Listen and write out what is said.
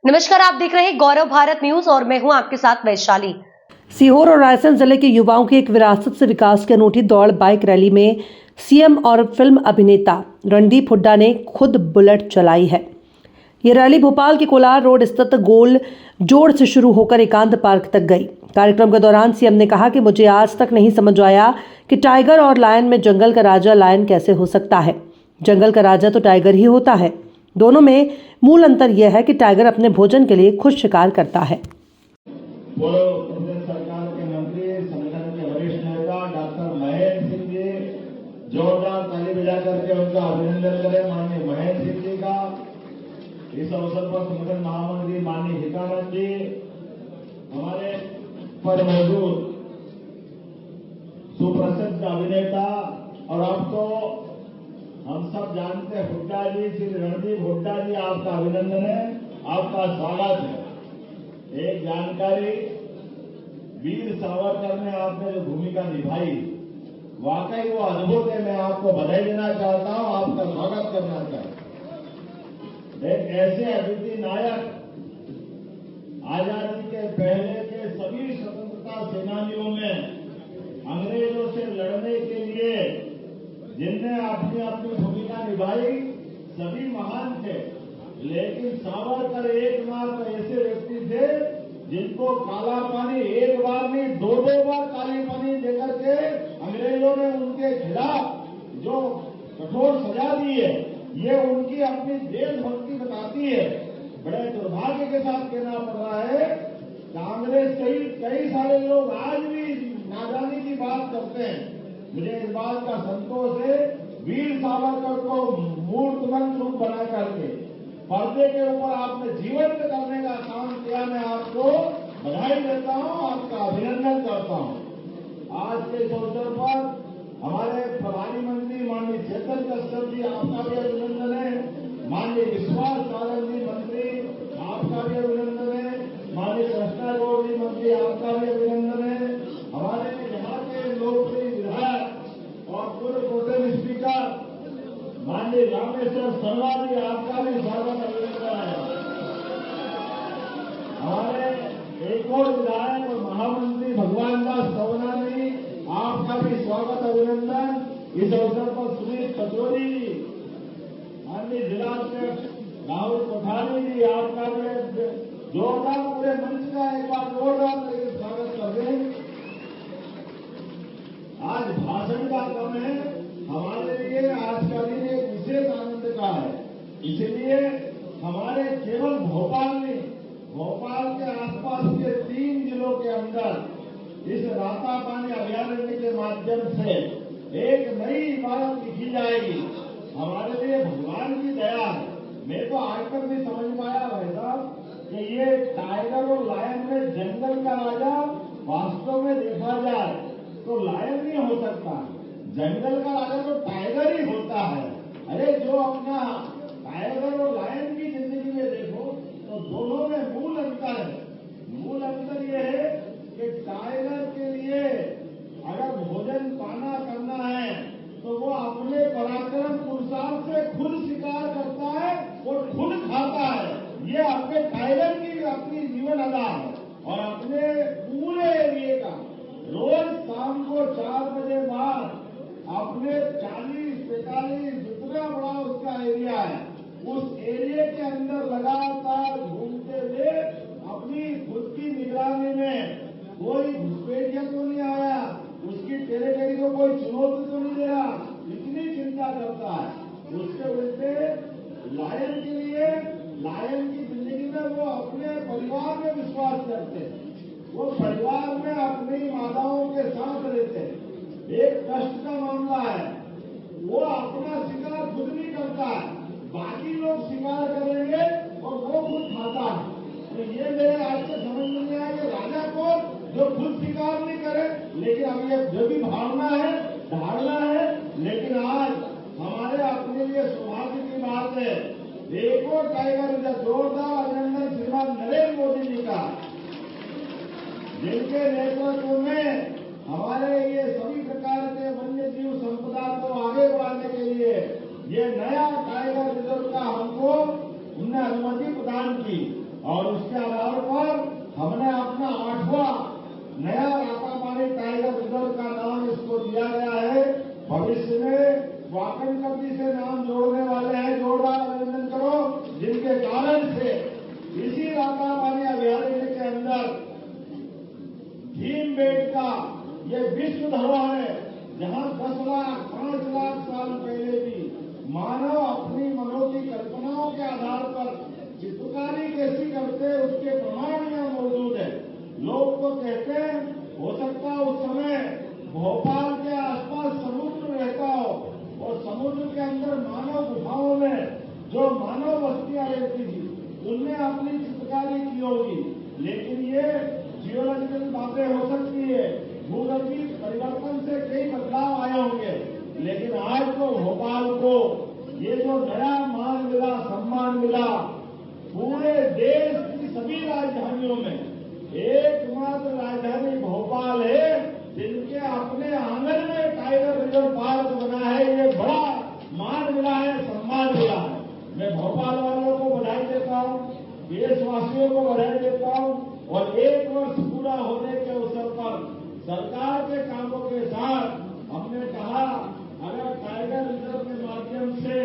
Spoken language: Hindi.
नमस्कार, आप देख रहे हैं गौरव भारत न्यूज और मैं हूं आपके साथ वैशाली। सीहोर और रायसेन जिले के युवाओं की एक विरासत से विकास की अनूठी दौड़ बाइक रैली में सीएम और फिल्म अभिनेता रणदीप हुड्डा ने खुद बुलेट चलाई है। ये रैली भोपाल के कोलार रोड स्थित गोल जोड़ से शुरू होकर एकांत पार्क तक गई। कार्यक्रम के दौरान सीएम ने कहा कि मुझे आज तक नहीं समझ आया कि टाइगर और लायन में जंगल का राजा लायन कैसे हो सकता है। जंगल का राजा तो टाइगर ही होता है। दोनों में मूल अंतर यह है कि टाइगर अपने भोजन के लिए खुद शिकार करता है। पूर्व प्रदेश सरकार के मंत्री, संगठन के वरिष्ठ नेता डॉक्टर महेंद्र सिंह जी, जोरदार ताली बजा करके उनका अभिनंदन करें। माननीय महेंद्र सिंह जी का इस अवसर पर संगठन महामंत्री माननीय हितानंद जी, हमारे पर मौजूद सुप्रसिद्ध अभिनेता और आपको हम सब जानते हैं हुड्डा जी, श्री रणदीप हुड्डा जी, आपका अभिनंदन है, आपका स्वागत है। एक जानकारी, वीर सावरकर में आपने जो भूमिका निभाई वाकई वो अद्भुत है। मैं आपको बधाई देना चाहता हूं, आपका स्वागत करना चाहता हूं। एक ऐसे अद्वितीय नायक, आजादी के पहले के सभी स्वतंत्रता सेनानियों में अंग्रेजों से लड़ने के लिए जिनने अपनी अपनी भूमिका निभाई, सभी महान थे, लेकिन सावरकर एकमात्र ऐसे व्यक्ति थे जिनको काला पानी एक बार नहीं दो बार काली पानी देकर के अंग्रेजों ने उनके खिलाफ जो कठोर सजा दी है, ये उनकी अपनी देशभक्ति बताती है। बड़े दुर्भाग्य के साथ कहना पड़ रहा है, कांग्रेस कई सारे लोग आज भी नादानी की बात करते हैं। मुझे इस बात का संतोष है, वीर सावरकर को मूर्तिमंत रूप बना करके पर्दे के ऊपर आपने जीवंत करने का काम किया। मैं आपको बधाई देता हूं, आपका अभिनंदन करता हूं। आज के इस अवसर पर हमारे प्रधानमंत्री मंत्री माननीय चेतन कश्यप जी, आपका भी अभिनंदन है। माननीय विश्वास सारंग जी मंत्री, आपका भी अभिनंदन है। माननीय कृष्णा गौड़ जी मंत्री, आपका भी अभिनंदन है। हमारे यहाँ के लोकप्रिय विधायक और पूर्व प्रोटेम स्पीकर माननीय रामेश्वर शर्मा जी, आपका भी स्वागत अभिनंदन है। हमारे एक और विधायक और महामंत्री भगवान दास सवना जी, आपका भी स्वागत अभिनंदन। इस अवसर पर सुनील पचौरी जी, माननीय जिला अध्यक्ष राहुल कोठारी जी, आपका भी जोरदार पूरे मंच का एक बार जोरदार स्वागत कर दें। आज भाषण का क्रम है, हमारे लिए आज का दिन एक विशेष आनंद का है। इसलिए हमारे केवल भोपाल नहीं, भोपाल के आसपास के 3 जिलों के अंदर इस राता पानी अभयारण्य के माध्यम से एक नई इमारत लिखी जाएगी। हमारे लिए भगवान की दया है। मैं तो आज तक नहीं समझ पाया भाई साहब कि ये टाइगर और लायन में जंगल का राजा वास्तव में देखा जाए तो लायन नहीं हो सकता, जंगल का राजा तो टाइगर ही होता है। अरे जो अपना टाइगर और लायन की जिंदगी में देखो तो दोनों में मूल अंतर है। मूल अंतर यह है कि टाइगर के लिए अगर भोजन पाना करना है तो वो अपने पराक्रम पुरुषार्थ से खुद शिकार करता है और खुद खाता है। ये अपने टाइगर की अपनी जीवन अदा है। और अपने पूरे एरिए का रोज शाम को 4 बजे बाद अपने 40-45 जितना बड़ा उसका एरिया है, उस एरिया के अंदर लगातार घूमते हुए अपनी खुद की निगरानी में कोई घुसपैठिया तो नहीं आया, उसकी टेरिटरी को कोई चुनौती तो नहीं दे रहा, इतनी चिंता करता है। उसके उल्टे लायन के लिए, लायन की जिंदगी में वो अपने परिवार में विश्वास करते हैं, वो परिवार में अपनी माताओं के साथ रहते हैं। एक कष्ट का मामला है, वो अपना शिकार खुद नहीं करता है, बाकी लोग शिकार करेंगे और वो खुद खाता है। तो ये मेरे आज से समझ में नहीं आया कि राजा को जो खुद शिकार नहीं करे, लेकिन अब ये जो भी भावना है, धारणा है। लेकिन आज हमारे अपने लिए सौभाग्य की बात है, एक और टाइगर जोरदार अभिनंदन श्रीमान नरेंद्र मोदी जी का, जिनके नेतृत्व में हमारे ये सभी प्रकार के वन्य जीव संपदा को आगे बढ़ाने के लिए ये नया टाइगर रिजर्व का हमको उन्हें अनुमति प्रदान की। और उसके आधार पर हमने अपना 8वां नया रातापानी टाइगर रिजर्व का नाम इसको दिया गया है। भविष्य में वाकई कभी से नाम जोड़ने वाले हैं, जोरदार अभिनंदन करो, जिनके कारण से इसी रातापानी अभयारण्य के अंदर भीमबेटका ये विश्व धरोहर है, जहां 10 लाख 5 लाख साल पहले भी मानव अपनी मनो की कल्पनाओं के आधार पर चित्रकारी कैसी करते उसके प्रमाण यहाँ मौजूद है। लोग तो कहते हैं हो सकता है उस समय भोपाल के आसपास समुद्र रहता हो और समुद्र के अंदर मानव गुफाओं में जो मानव बस्तियां रहती थी उनने अपनी चित्रकारी की होगी, लेकिन ये जियोलॉजिकल बातें हो सकती है, भूगर्भीय परिवर्तन से कई बदलाव आए होंगे। लेकिन आज तो भोपाल को ये जो नया मान मिला, सम्मान मिला, पूरे देश की सभी राजधानियों में एकमात्र राजधानी भोपाल है जिनके अपने आंगन में टाइगर रिजर्व पार्क बना है। ये बड़ा मान मिला है, सम्मान मिला है। मैं भोपाल वालों को बधाई देता हूँ, देशवासियों को बधाई देता हूँ और 1 वर्ष पूरा होने के अवसर पर सरकार के कामों के साथ हमने कहा अगर टाइगर रिजर्व के माध्यम से